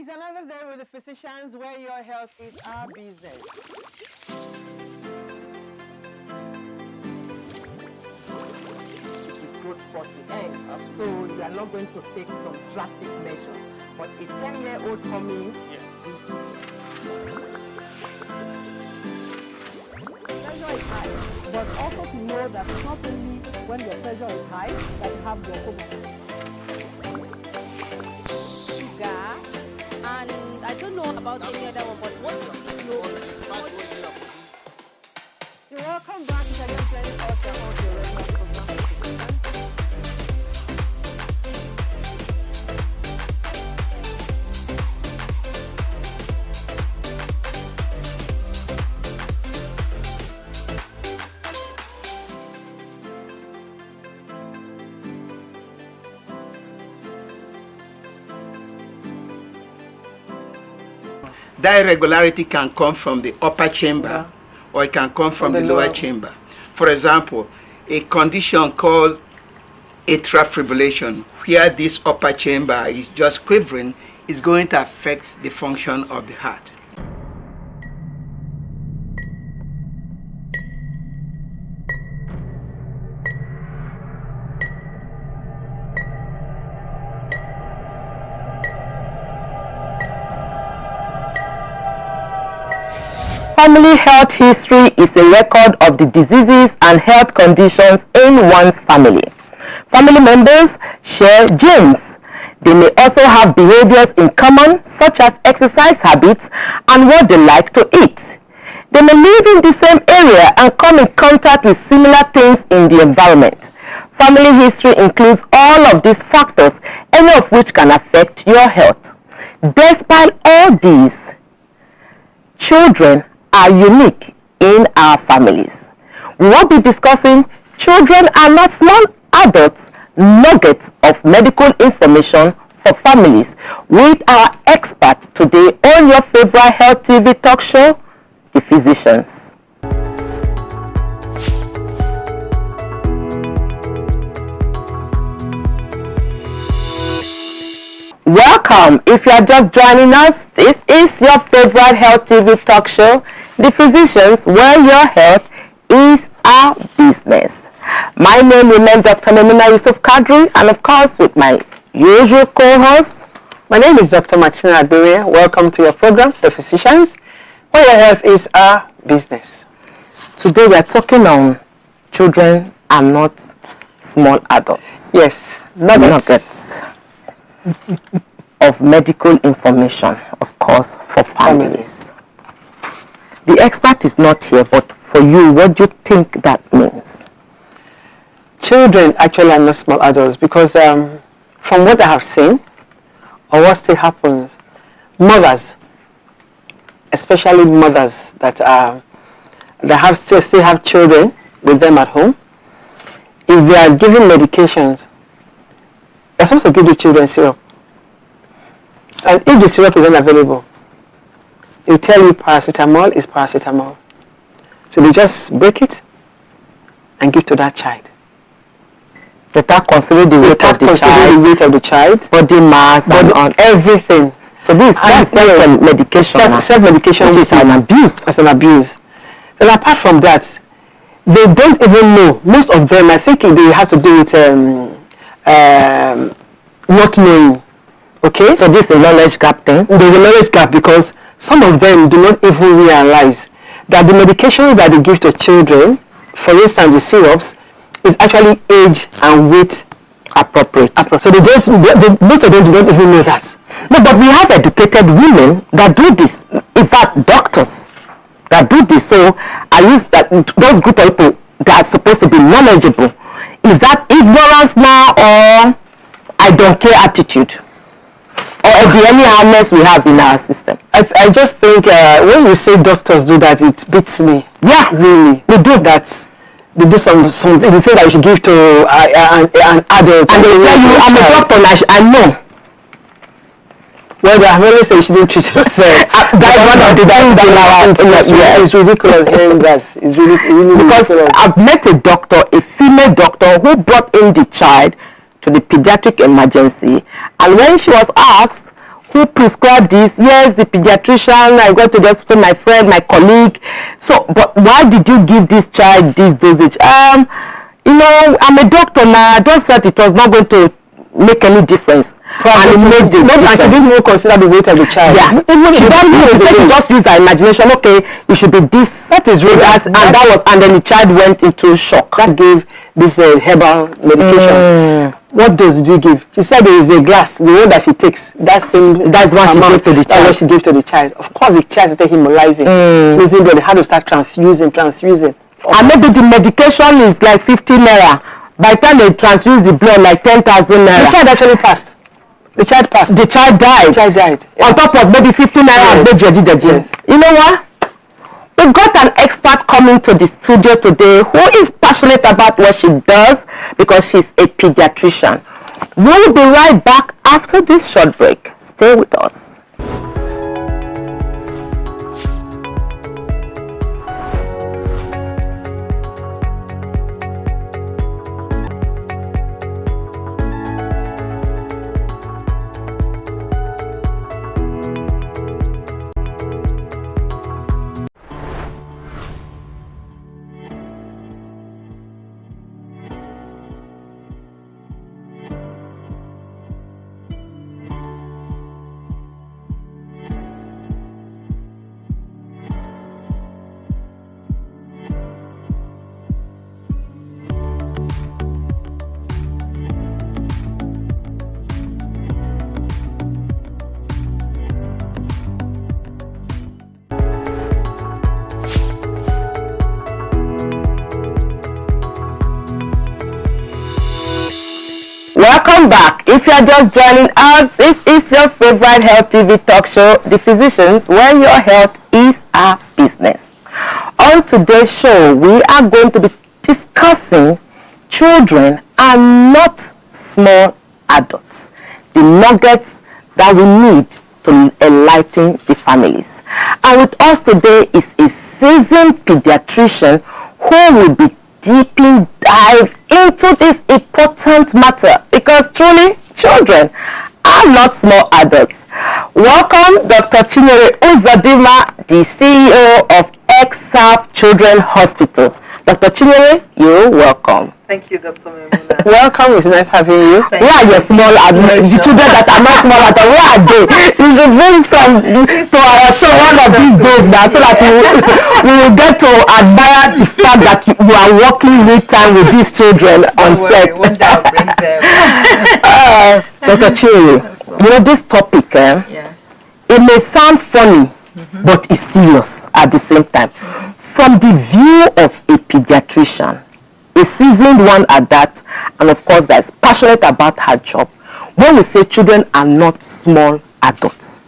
another day with the physicians where your health is our business. Growth spurt will end. So you are not going to take some drastic measures. But a 10-year-old coming, pressure is high. But also to know that not only when your pressure is high that you have glaucoma. Sugar, and I don't know about any other one, but what you know is You're welcome back to Again Plenty Culture on your regular program. That irregularity can come from the upper chamber or it can come from the lower chamber. For example, a condition called atrial fibrillation, where this upper chamber is just quivering, is going to affect the function of the heart. Family health history is a record of the diseases and health conditions in one's family. Family members share genes. They may also have behaviors in common, such as exercise habits and what they like to eat. They may live in the same area and come in contact with similar things in the environment. Family history includes all of these factors, any of which can affect your health. Despite all these, children are unique in our families. We will be discussing children are not small adults, nuggets of medical information for families with our expert today on your favorite health TV talk show, The Physicians. Welcome. If you are just joining us, this is your favorite health TV talk show, The Physicians, where your health is our business. My name remains Dr. Memuna Yusuf Kadri, and of course with my usual co-host. My name is Dr. Martina Adberia. Welcome to your program, The Physicians, where your health is our business. Today we are talking on children are not small adults. Yes, nuggets. Of medical information, of course, for families. The expert is not here, but for you, what do you think that means? Children actually are not small adults because from what I have seen, or what still happens, mothers, especially mothers that still have children with them at home, if they are giving medications, they're supposed to give the children syrup. And if the syrup is unavailable, they tell you paracetamol is paracetamol. So they just break it and give to that child. Without considering the weight of the child, body mass, and everything. So this is self-medication. Self-medication is an abuse. It's an abuse. And apart from that, they don't even know. Most of them, I think it has to do with not knowing. Okay? So this is a knowledge gap thing? There's a knowledge gap because some of them do not even realize that the medications that they give to children, for instance the syrups, is actually age and weight appropriate. So most of them do not even know that. No, but we have educated women that do this. In fact, doctors that do this. So I use that those group of people that are supposed to be knowledgeable. Is that ignorance now or I don't care attitude? Or the only harness we have in our system? I just think when you say doctors do that, it beats me. Yeah, really. They do that. They do some the thing that you should give to an adult. And they tell you, I'm a doctor, I know. Well, they have always said you shouldn't treat yourself. That's one of the things in our it's ridiculous hearing that. It's really because ridiculous. I've met a doctor, a female doctor, who brought in the child to the pediatric emergency, and when she was asked who prescribed this? Yes, the pediatrician. I got to the hospital, my friend, my colleague. So, but why did you give this child this dosage? You know, I'm a doctor now. I just felt it was not going to make any difference. Probably and it made the maybe I difference. didn't even consider the weight of the child. Yeah, she just used her imagination. Okay, it should be this. That is really and then the child went into shock. That gave this herbal medication. What dose did you give? She said there is a glass, the one that she takes. That's what she gave to the child. That's what she gave to the child. Of course, the child started hemolyzing, losing blood. They had to start transfusing. And maybe the medication is like 50 naira. By the time they transfuse the blood, like 10,000 naira. The child actually passed. The child passed. The child died. Yeah. On top of maybe 50 naira. Yes. You know what? We've got an expert coming to the studio today who is passionate about what she does because she's a pediatrician. We'll be right back after this short break. Stay with us. Welcome back. If you are just joining us, this is your favorite health TV talk show, The Physicians, where your health is our business. On today's show, we are going to be discussing children are not small adults. The nuggets that we need to enlighten the families. And with us today is a seasoned pediatrician who will be deeply dive into this important matter because truly children are not small adults. Welcome Dr. Chinyere Uzodinma, the CEO of XSAF Children Hospital. Dr. Chinyere, you're welcome. Thank you, Dr. Memuna. Welcome, it's nice having you. Where are your small adults? The children that are not small adults, where are they? You should bring some to our show one of these days now so that we will get to admire the fact that you are working real time with these children on set. One day I'll bring them. Dr. Chinyere, you know this topic, Yes. it may sound funny, but it's serious at the same time. From the view of a pediatrician, a seasoned one at that, and of course that is passionate about her job, when we say children are not small adults,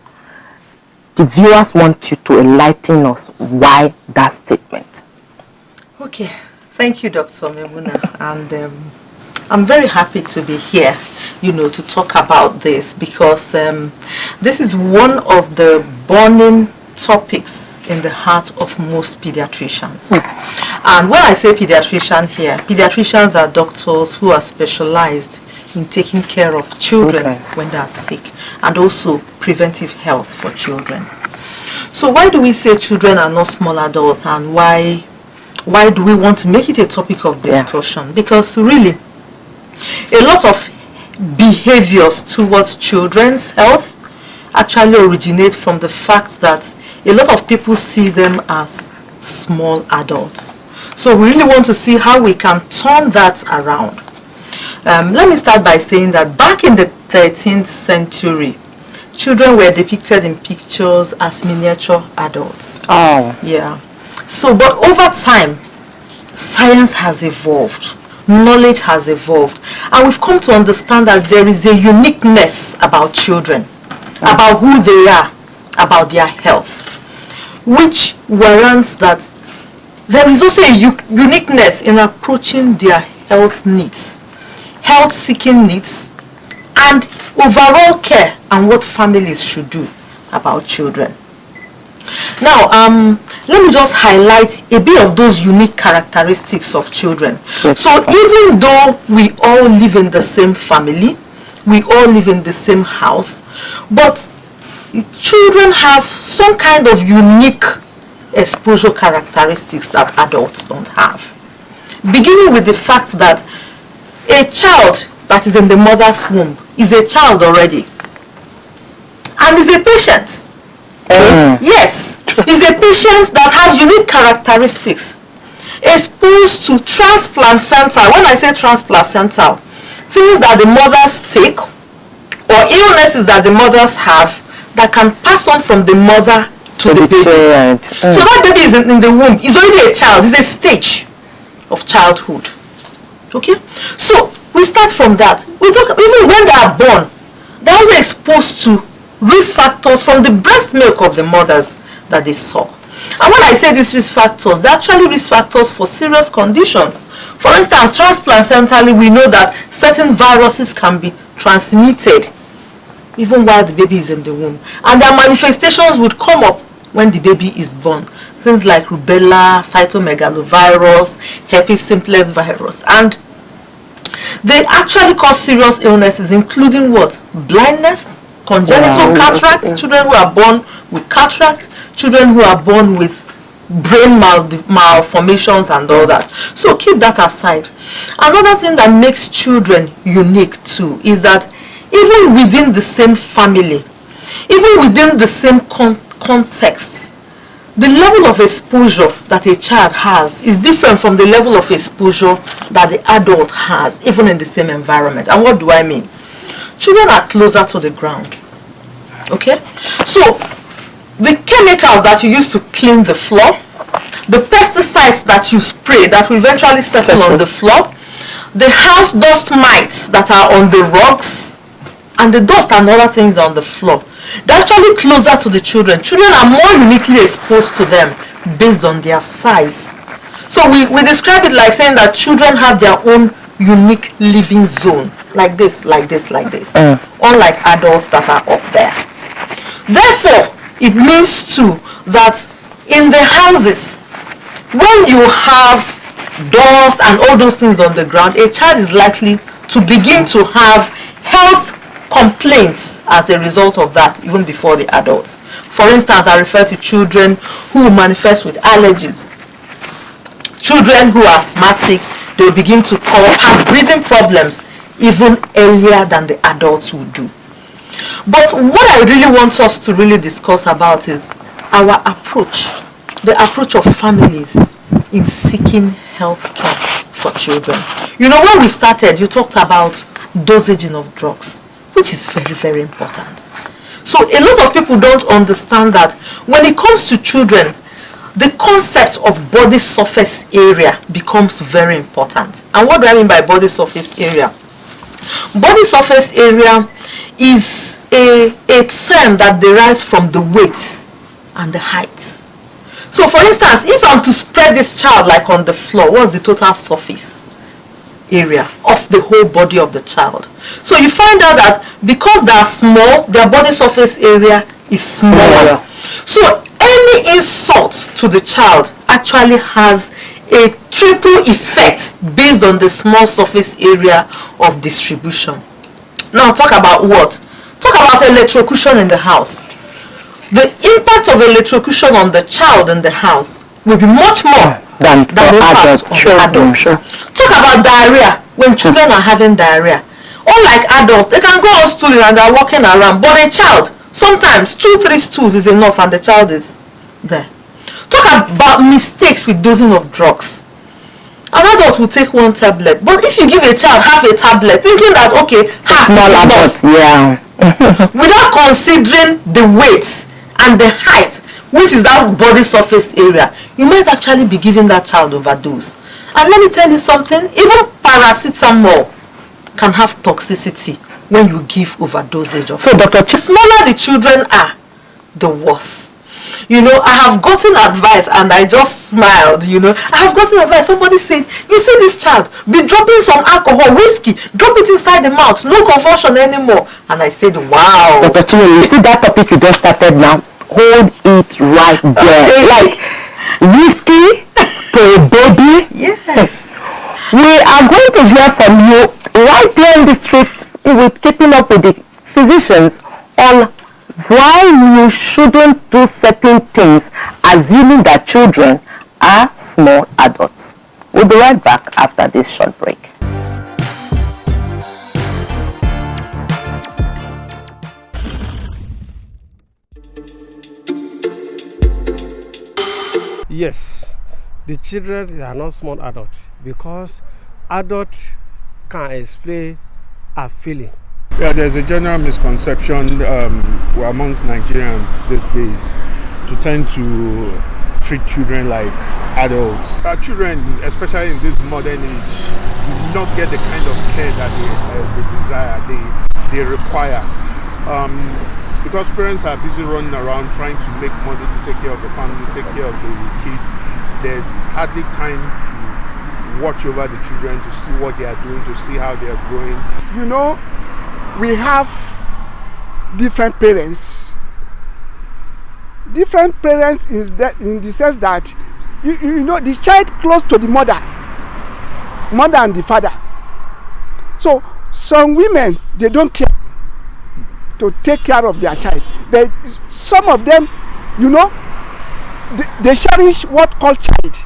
the viewers want you to enlighten us why that statement. Okay. Thank you, Dr. Memuna. And I'm very happy to be here, to talk about this because this is one of the burning topics in the heart of most pediatricians. And when I say pediatrician here, pediatricians are doctors who are specialized in taking care of children when they are sick and also preventive health for children. So why do we say children are not small adults, and why do we want to make it a topic of discussion? Yeah. Because really, a lot of behaviors towards children's health actually originate from the fact that a lot of people see them as small adults. So we really want to see how we can turn that around. Let me start by saying that back in the 13th century, children were depicted in pictures as miniature adults. Oh. Yeah. So, but over time, science has evolved. Knowledge has evolved. And we've come to understand that there is a uniqueness about children, about who they are, about their health, which warrants that there is also a uniqueness in approaching their health needs, health-seeking needs, and overall care and what families should do about children. Now, let me just highlight a bit of those unique characteristics of children. So even though we all live in the same family, we all live in the same house, but children have some kind of unique exposure characteristics that adults don't have. Beginning with the fact that a child that is in the mother's womb is a child already and is a patient. Yes, is a patient that has unique characteristics, exposed to transplacental. When I say transplacental, things that the mothers take or illnesses that the mothers have that can pass on from the mother to the baby. So that baby is in the womb, is already a child, is a stage of childhood. Okay? So we start from that. We talk even when they are born, they're also exposed to risk factors from the breast milk of the mothers that they saw. And when I say these risk factors, they're actually risk factors for serious conditions. For instance, transplacentally, we know that certain viruses can be transmitted even while the baby is in the womb. And their manifestations would come up when the baby is born. Things like rubella, cytomegalovirus, herpes simplex virus. And they actually cause serious illnesses, including what? Blindness, congenital cataract, children who are born with cataract, children who are born with brain malformations and all that. So keep that aside. Another thing that makes children unique too is that even within the same family, even within the same context, the level of exposure that a child has is different from the level of exposure that the adult has, even in the same environment. And what do I mean? Children are closer to the ground. Okay? So, the chemicals that you use to clean the floor, the pesticides that you spray that will eventually settle on the floor, the house dust mites that are on the rugs, and the dust and other things on the floor, they're actually closer to the children. Children are more uniquely exposed to them based on their size. So we describe it like saying that children have their own unique living zone, like this, like this, like this, unlike adults that are up there. Therefore, it means too that in the houses, when you have dust and all those things on the ground, a child is likely to begin to have health complaints as a result of that, even before the adults. For instance, I refer to children who manifest with allergies. Children who are asthmatic, they will begin to have breathing problems even earlier than the adults would do. But what I really want us to really discuss about is our approach, the approach of families in seeking health care for children. You know, when we started, you talked about dosaging of drugs, which is very, very important. So a lot of people don't understand that when it comes to children, the concept of body surface area becomes very important. And what do I mean by body surface area? Body surface area is a term that derives from the weight and the height. So for instance, if I'm to spread this child like on the floor, what's the total surface area of the whole body of the child? So you find out that because they are small, their body surface area is smaller. So any insult to the child actually has a triple effect based on the small surface area of distribution. Now talk about what? Talk about electrocution in the house. The impact of electrocution on the child in the house will be much more than the impact on adults. Talk about diarrhea when children are having diarrhea. Unlike adults, they can go on stooling and they are walking around, but a child, sometimes 2-3 stools is enough and the child is there. Talk about mistakes with dosing of drugs. An adult will take 1 tablet, but if you give a child half a tablet, thinking that, okay, half is enough, without considering the weight and the height, which is that body surface area, you might actually be giving that child overdose. And let me tell you something, even paracetamol can have toxicity when you give overdosage of it. So Dr. The smaller the children are, the worse. You know, I have gotten advice and I just smiled, you know. I have gotten advice. Somebody said, you see this child, be dropping some alcohol, whiskey, drop it inside the mouth, no convulsion anymore. And I said, wow. Dr. Chinyere, you see that topic you just started now? Hold it right there. Okay. Like whiskey for a baby? Yes. We are going to hear from you right there in the street with keeping up with the physicians on why you shouldn't do certain things assuming that children are small adults. We'll be right back after this short break. Yes, the children are not small adults because adults can explain a feeling. Yeah, there's a general misconception amongst Nigerians these days to tend to treat children like adults. Children, especially in this modern age, do not get the kind of care that they desire, they require. Because parents are busy running around trying to make money to take care of the family, take care of the kids, there's hardly time to watch over the children, to see what they are doing, to see how they are growing. You know, we have different parents. Different parents is that in the sense that you know the child close to the mother and the father. So some women, they don't care to take care of their child, but some of them, you know, they cherish what called child.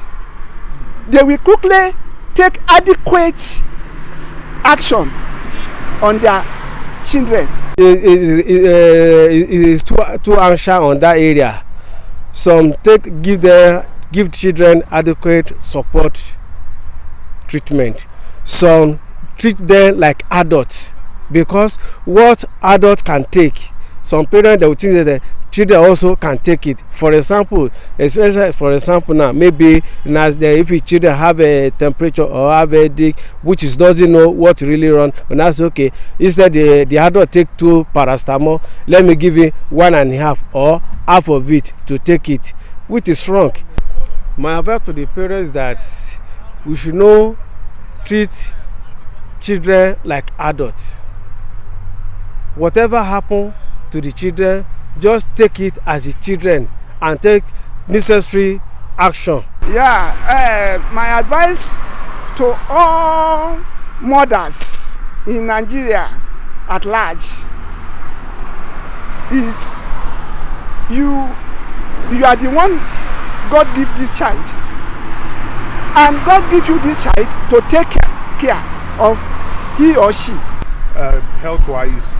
They will quickly take adequate action on their children. It is too anxious on that area. Some give children adequate support treatment. Some treat them like adults, because what adult can take, some parents they will think that the children also can take it. For example, now, maybe if your children have a temperature or have a headache which doesn't know what really wrong, and that's okay. Instead the adult take 2 paracetamol, let me give you 1.5 or half of it to take it, which is wrong. My advice to the parents that we should not treat children like adults. Whatever happen to the children, just take it as the children and take necessary action. Yeah, my advice to all mothers in Nigeria at large is you are the one God give this child, and God give you this child to take care of he or she. Health-wise,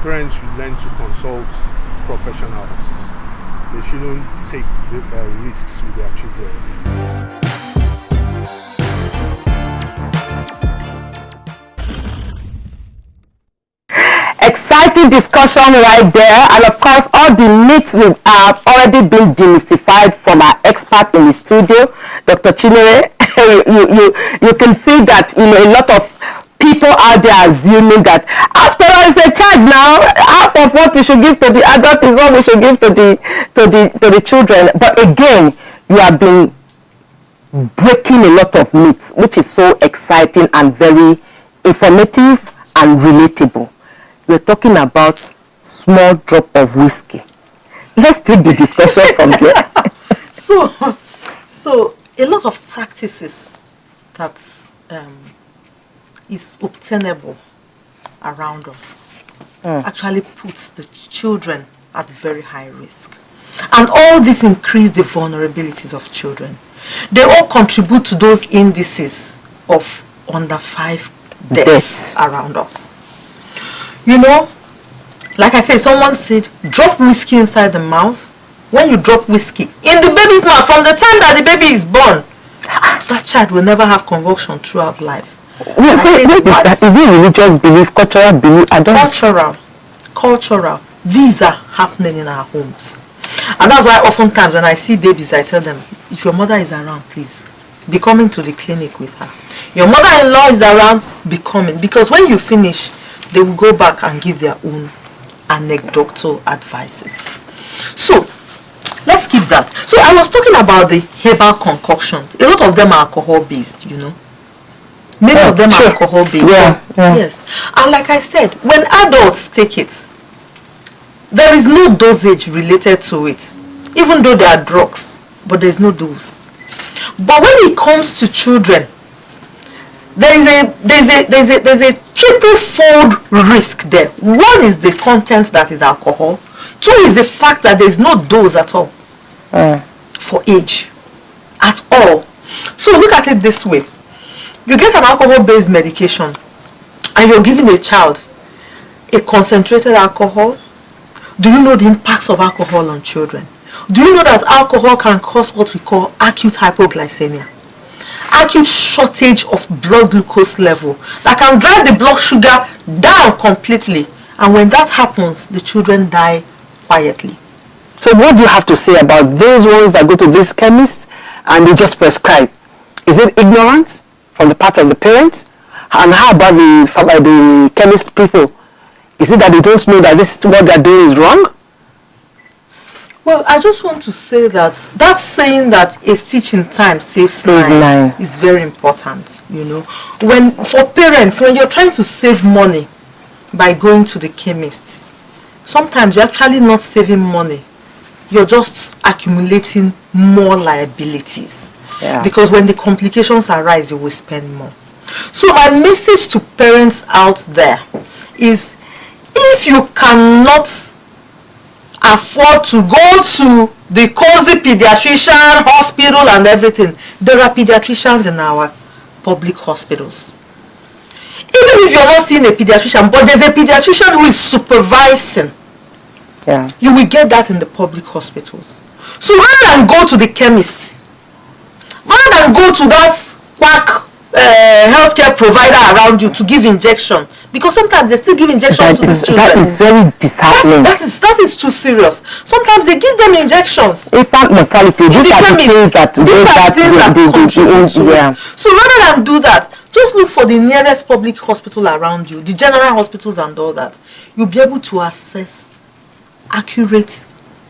parents should learn to consult professionals. They shouldn't take the risks with their children. Exciting discussion right there, and of course all the myths have already been demystified from our expert in the studio, Dr. Chinyere. you can see that a lot of people out there assuming that after all it's a child now, half of what we should give to the adult is what we should give to the children. But again, you have been breaking a lot of myths, which is so exciting and very informative and relatable. We're talking about small drop of whiskey. Let's take the discussion from there. So a lot of practices that is obtainable around us actually puts the children at very high risk. And all this increase the vulnerabilities of children. They all contribute to those indices of under 5 deaths around us. You know, like I said, someone said, drop whiskey inside the mouth. When you drop whiskey in the baby's mouth, from the time that the baby is born, that child will never have convulsion throughout life. Is it religious belief, cultural belief? Cultural. These are happening in our homes. And that's why oftentimes when I see babies, I tell them, if your mother is around, please, be coming to the clinic with her. Your mother-in-law is around, be coming. Because when you finish, they will go back and give their own anecdotal advices. So, let's keep that. So I was talking about the herbal concoctions. A lot of them are alcohol-based, you know. Many of them are alcohol-based. Yeah. Yes. And like I said, when adults take it, there is no dosage related to it. Even though they are drugs, but there is no dose. But when it comes to children, there's a triple-fold risk there. One is the content that is alcohol. Two is the fact that there's no dose at all for age at all. So look at it this way. You get an alcohol-based medication and you're giving a child a concentrated alcohol. Do you know the impacts of alcohol on children? Do you know that alcohol can cause what we call acute hypoglycemia? Acute shortage of blood glucose level that can drive the blood sugar down completely. And when that happens, the children die quietly. So what do you have to say about those ones that go to this chemist and they just prescribe? Is it ignorance from the part of the parents? And how about the chemist people? Is it that they don't know that this what they're doing is wrong? Well, I just want to say that saying that a stitch in time saves nine is very important, you know. For parents, when you're trying to save money by going to the chemist, sometimes you're actually not saving money. You're just accumulating more liabilities. Yeah. Because when the complications arise, you will spend more. So my message to parents out there is, if you cannot afford to go to the cozy pediatrician hospital and everything, there are pediatricians in our public hospitals. Even if you're not seeing a pediatrician, but there's a pediatrician who is supervising, you will get that in the public hospitals. So rather than go to the chemist, rather than go to that quack healthcare provider around you to give injection, because sometimes they still give injections to these children. That is very disheartening. That is too serious. Sometimes they give them injections. Infant mortality. These are the things that So rather than do that, just look for the nearest public hospital around you, the general hospitals and all that. You'll be able to assess accurate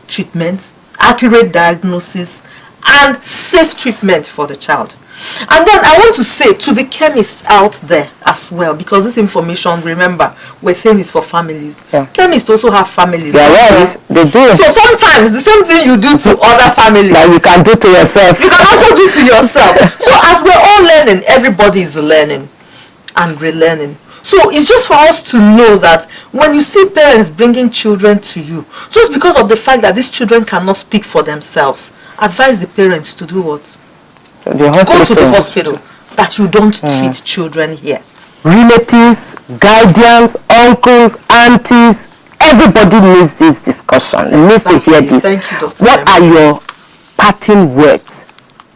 treatment, accurate diagnosis, and safe treatment for the child. And then I want to say to the chemists out there as well, because this information, remember, we're saying is for families. Chemists also have families. Right. They do. So sometimes the same thing you do to other families, that you can do to yourself, you can also do to yourself. So as we're all learning, everybody is learning and relearning. So it's just for us to know that when you see parents bringing children to you, just because of the fact that these children cannot speak for themselves, advise the parents to do what? Go to the hospital, that you don't treat children here. Relatives, guardians, uncles, aunties, everybody needs this discussion. It needs to hear this. Thank you, Dr. What are your parting words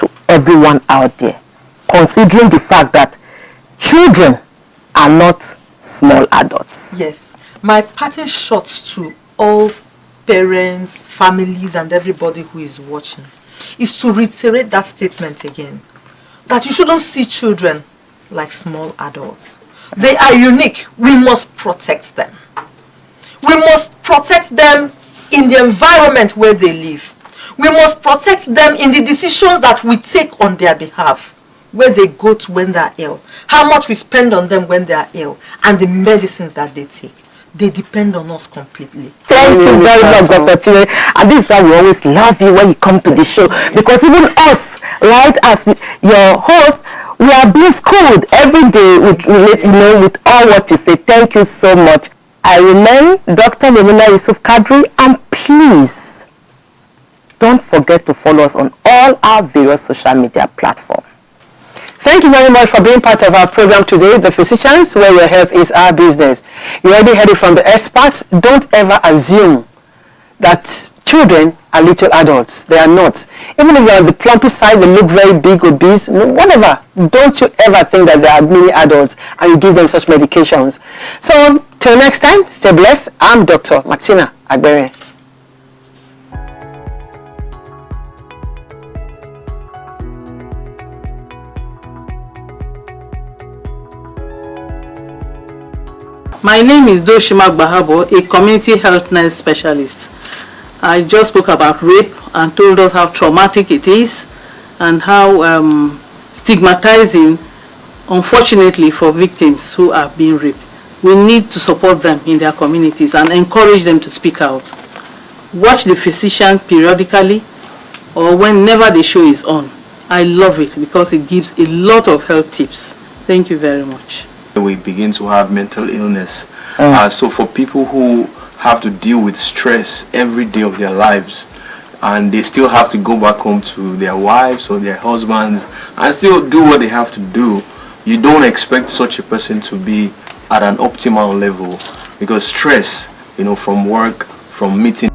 to everyone out there, considering the fact that children are not small adults? Yes. My parting shots to all parents, families, and everybody who is watching is to reiterate that statement again, that you shouldn't see children like small adults. They are unique. We must protect them. We must protect them in the environment where they live. We must protect them in the decisions that we take on their behalf, where they go to when they are ill, how much we spend on them when they are ill, and the medicines that they take. They depend on us completely. Thank you very much, Dr. Chinyere. And this is why we always love you when you come to the show. Because even us, right, as your host, we are being schooled every day with all what you say. Thank you so much. I remain Dr. Memuna Yusuf Kadri, and please don't forget to follow us on all our various social media platforms. Thank you very much for being part of our program today, The Physicians, where your health is our business. You already heard it from the experts. Don't ever assume that children are little adults. They are not. Even if they're on the plumpy side, they look very big, obese, whatever. Don't you ever think that they are mini adults and you give them such medications. So, till next time, stay blessed. I'm Dr. Martina Agbere. My name is Doshima Bahabo, a community health nurse specialist. I just spoke about rape and told us how traumatic it is and how stigmatizing, unfortunately, for victims who are being raped. We need to support them in their communities and encourage them to speak out. Watch The Physician periodically or whenever the show is on. I love it because it gives a lot of health tips. Thank you very much. We begin to have mental illness. So for people who have to deal with stress every day of their lives, and they still have to go back home to their wives or their husbands and still do what they have to do, you don't expect such a person to be at an optimal level, because stress, from work, from meeting